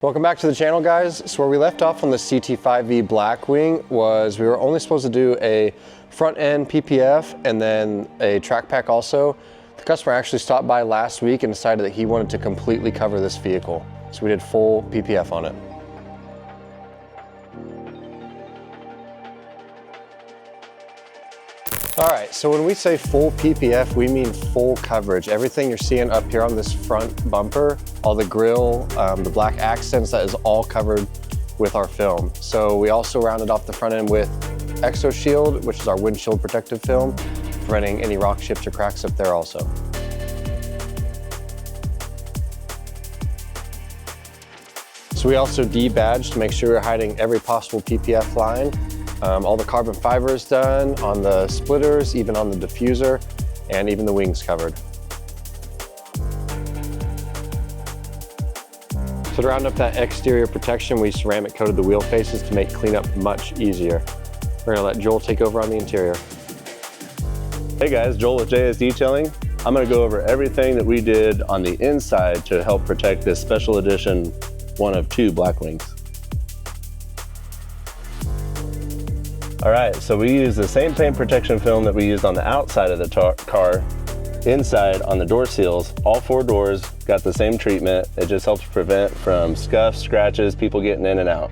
Welcome back to the channel, guys. So where we left off on the CT5V Blackwing was we were only supposed to do a front end PPF and then a track pack also. The customer actually stopped by last week and decided that he wanted to completely cover this vehicle. So we did full PPF on it. All right, so when we say full PPF, we mean full coverage. Everything you're seeing up here on this front bumper, all the grille, the black accents, that is all covered with our film. So we also rounded off the front end with Exo Shield, which is our windshield protective film, preventing any rock chips or cracks up there also. So we also debadged to make sure we're hiding every possible PPF line. All the carbon fiber is done on the splitters, even on the diffuser, and even the wings covered. So to round up that exterior protection, we ceramic coated the wheel faces to make cleanup much easier. We're gonna let Joel take over on the interior. Hey guys, Joel with JS Detailing. I'm gonna go over everything that we did on the inside to help protect this special edition one of two Blackwings. All right, so we use the same paint protection film that we used on the outside of the car, inside on the door seals. All four doors got the same treatment. It just helps prevent from scuffs, scratches, people getting in and out.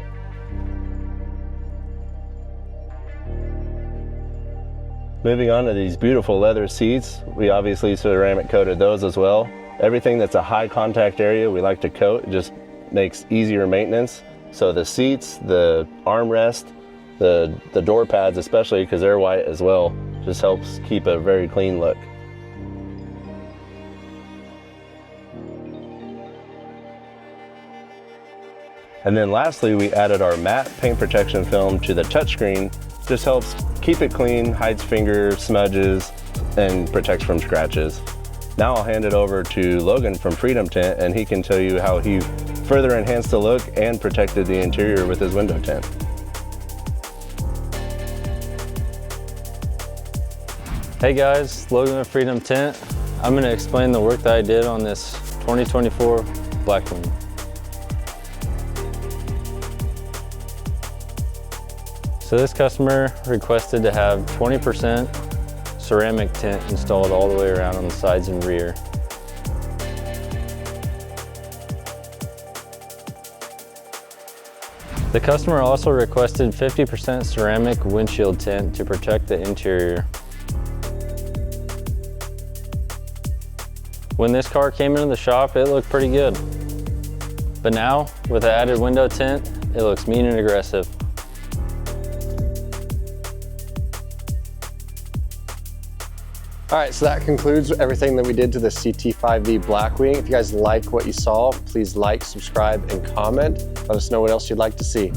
Moving on to these beautiful leather seats, we obviously ceramic coated those as well. Everything that's a high contact area we like to coat. It just makes easier maintenance. So the seats, the armrest, the door pads especially, because they're white as well, just helps keep a very clean look. And then lastly, we added our matte paint protection film to the touchscreen. Just helps keep it clean, hides finger smudges, and protects from scratches. Now I'll hand it over to Logan from Freedom Tint, and he can tell you how he further enhanced the look and protected the interior with his window tint. Hey guys, Logan with Freedom Tint. I'm going to explain the work that I did on this 2024 Blackwing. So this customer requested to have 20% ceramic tint installed all the way around on the sides and rear. The customer also requested 50% ceramic windshield tint to protect the interior. When this car came into the shop, it looked pretty good. But now, with the added window tint, it looks mean and aggressive. All right, so that concludes everything that we did to the CT5V Blackwing. If you guys like what you saw, please like, subscribe, and comment. Let us know what else you'd like to see.